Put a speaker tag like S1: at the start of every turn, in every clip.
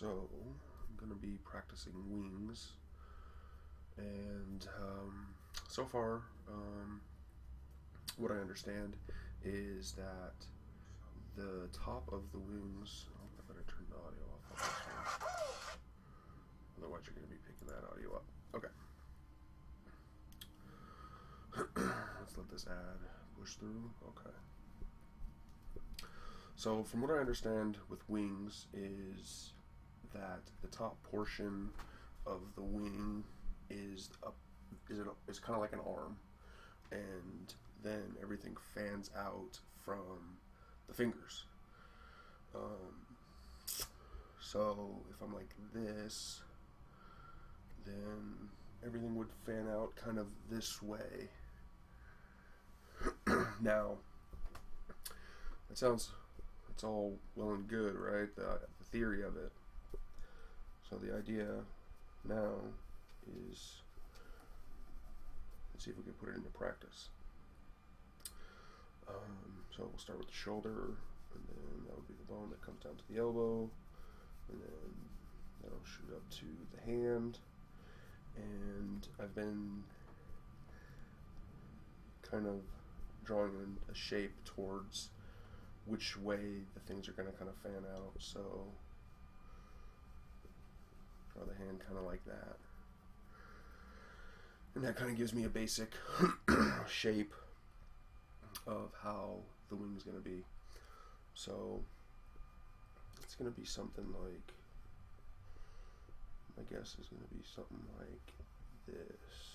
S1: So I'm going to be practicing wings, and so far, what I understand is that the top of the wings. Oh, I better turn the audio off on this one. Otherwise, you're going to be picking that audio up. Okay. Let's let this ad push through. Okay. So, from what I understand with wings is that the top portion of the wing is kind of like an arm, and then everything fans out from the fingers. So if I'm like this, then everything would fan out kind of this way. Now, it's all well and good, right? The theory of it. So the idea now is, let's see if we can put it into practice. So we'll start with the shoulder, and then that would be the bone that comes down to the elbow, and then that'll shoot up to the hand. And I've been kind of drawing a shape towards which way the things are going to kind of fan out. So draw the hand kind of like that, and that kind of gives me a basic shape of how the wing's going to be. So it's going to be something like, my guess is going to be something like this.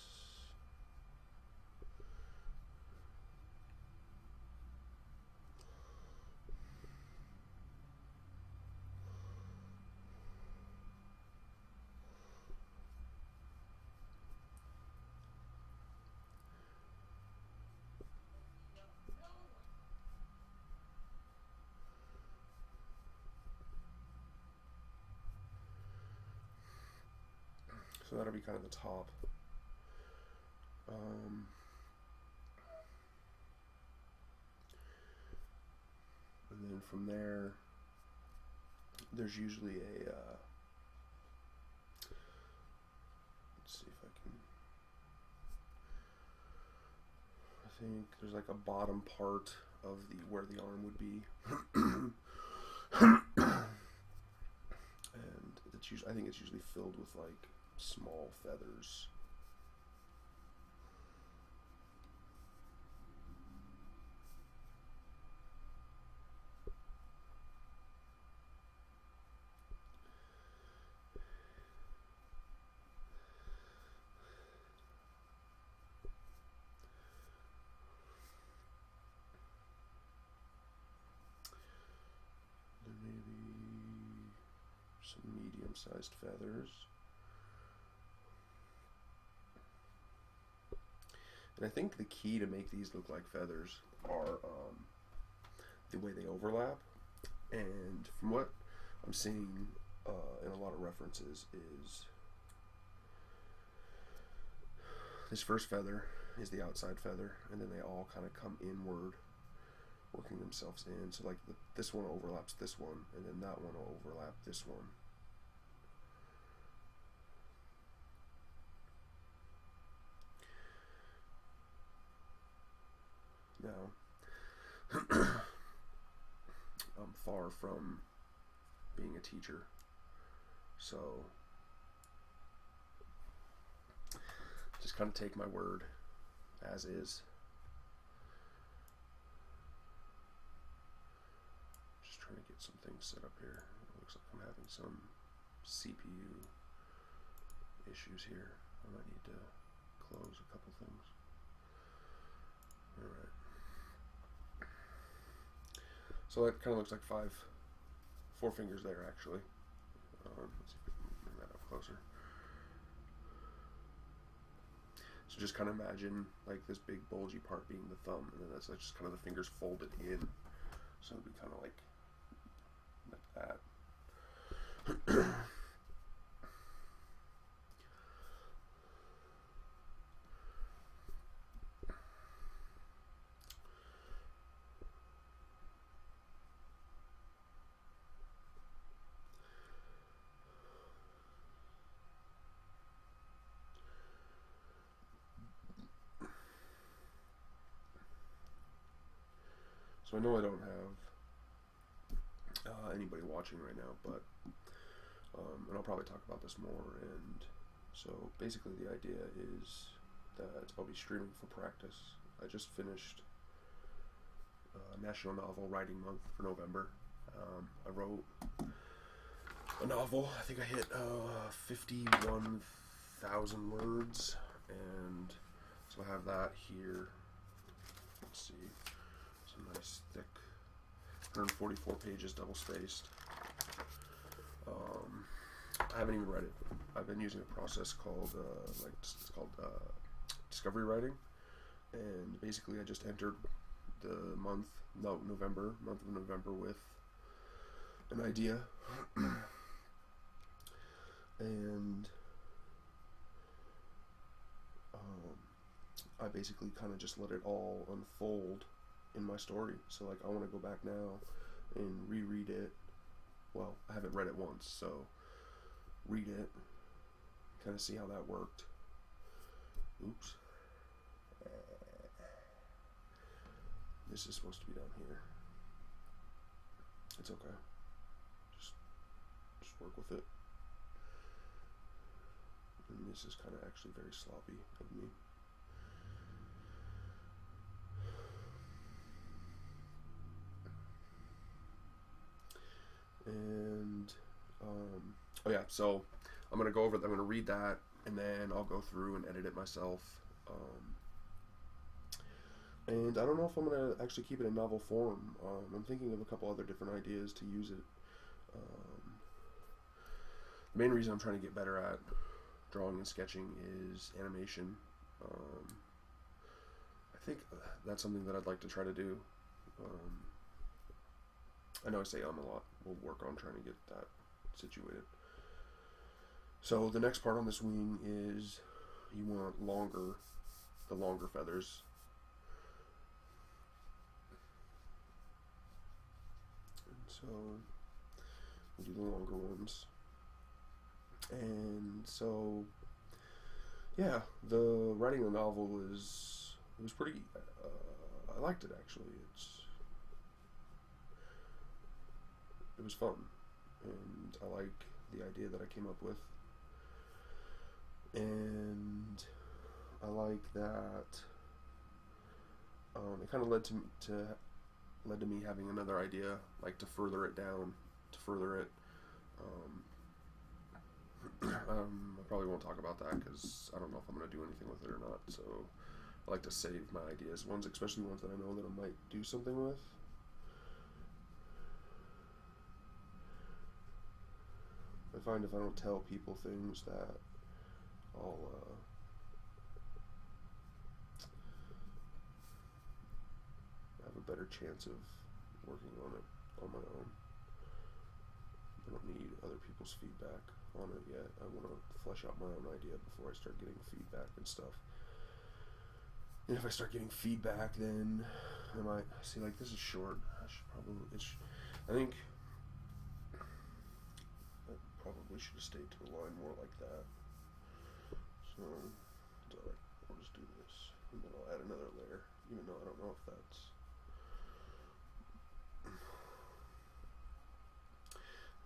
S1: So that'll be kind of the top. And then from there, there's usually a, let's see if I think there's like a bottom part of where the arm would be. And I think it's usually filled with like small feathers. There may be some medium-sized feathers. And I think the key to make these look like feathers are the way they overlap. And from what I'm seeing in a lot of references is this first feather is the outside feather, and then they all kind of come inward, working themselves in. So like this one overlaps this one, and then that one will overlap this one. Now, I'm far from being a teacher, so just kind of take my word as is. Just trying to get some things set up here. It looks like I'm having some CPU issues here. I might need to close a couple things. Alright. So that kind of looks like four fingers there actually. Let's see if we can bring that up closer. So just kind of imagine like this big bulgy part being the thumb, and then that's just kind of the fingers folded in. So it'd be kind of like that. So I know I don't have anybody watching right now, but and I'll probably talk about this more. And so basically the idea is that I'll be streaming for practice. I just finished National Novel Writing Month for November. I wrote a novel. I think I hit 51,000 words, and so I have that here. Let's see, it's a nice thick 144 pages, double spaced. I haven't even read it. I've been using a process called discovery writing, and basically I just entered the month of November with an idea, and I basically kind of just let it all unfold in my story. So like I want to go back now and reread it. Well, I haven't read it once, so read it, kind of see how that worked. Oops. This is supposed to be down here. It's okay. Just work with it. And this is kind of actually very sloppy of me. And oh yeah, so I'm gonna go over. I'm gonna read that, and then I'll go through and edit it myself. And I don't know if I'm gonna actually keep it in novel form. I'm thinking of a couple other different ideas to use it. The main reason I'm trying to get better at drawing and sketching is animation. I think that's something that I'd like to try to do. I know I say a lot. We'll work on trying to get that situated. So the next part on this wing is you want the longer feathers. And so we'll do the longer ones. And so yeah, the writing the novel was pretty. I liked it actually. It was fun, and I like the idea that I came up with, and I like that it kind of led to me having another idea, like to further it down, to further it. I probably won't talk about that because I don't know if I'm going to do anything with it or not. So I like to save my ideas, especially ones that I know that I might do something with. I find if I don't tell people things that I'll have a better chance of working on it on my own. I don't need other people's feedback on it yet. I want to flesh out my own idea before I start getting feedback and stuff. And if I start getting feedback, then I might see, like, this is short. I think I probably should have stayed to the line more like that. So I'll just do this, and then I'll add another layer, even though I don't know if that's.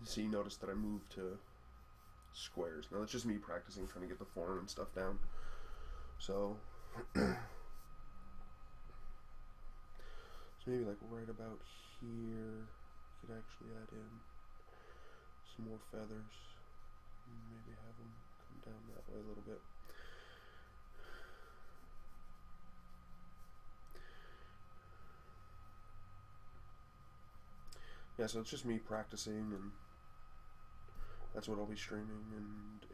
S1: See, notice that I moved to squares. Now that's just me practicing, trying to get the form and stuff down. So, maybe like right about here, you could actually add in some more feathers. Maybe have them come down that way a little bit. Yeah, so it's just me practicing, and that's what I'll be streaming.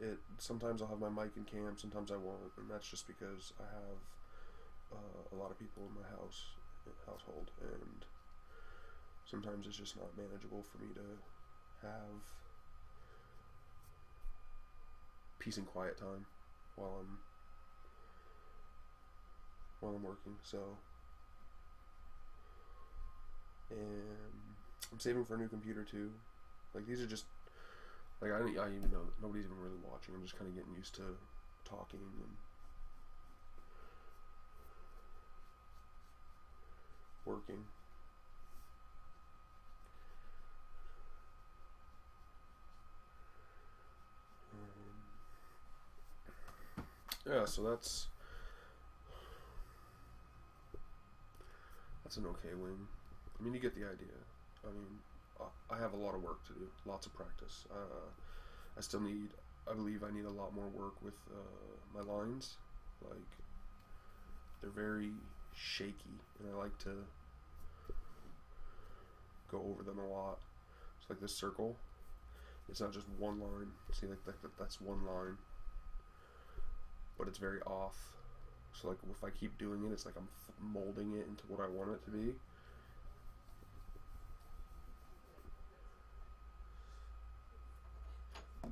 S1: And sometimes I'll have my mic and cam, sometimes I won't, and that's just because I have a lot of people in my household, and sometimes it's just not manageable for me to have peace and quiet time while I'm working. So, and I'm saving for a new computer too. Like, these are just, like, I even know nobody's even really watching. I'm just kind of getting used to talking and working. Yeah, so that's an okay wing. I mean, you get the idea. I mean, I have a lot of work to do, lots of practice. I still need, I believe I need a lot more work with my lines. Like, they're very shaky, and I like to go over them a lot. It's like this circle. It's not just one line. See, like that's one line, but it's very off. So like if I keep doing it, it's like I'm molding it into what I want it to be.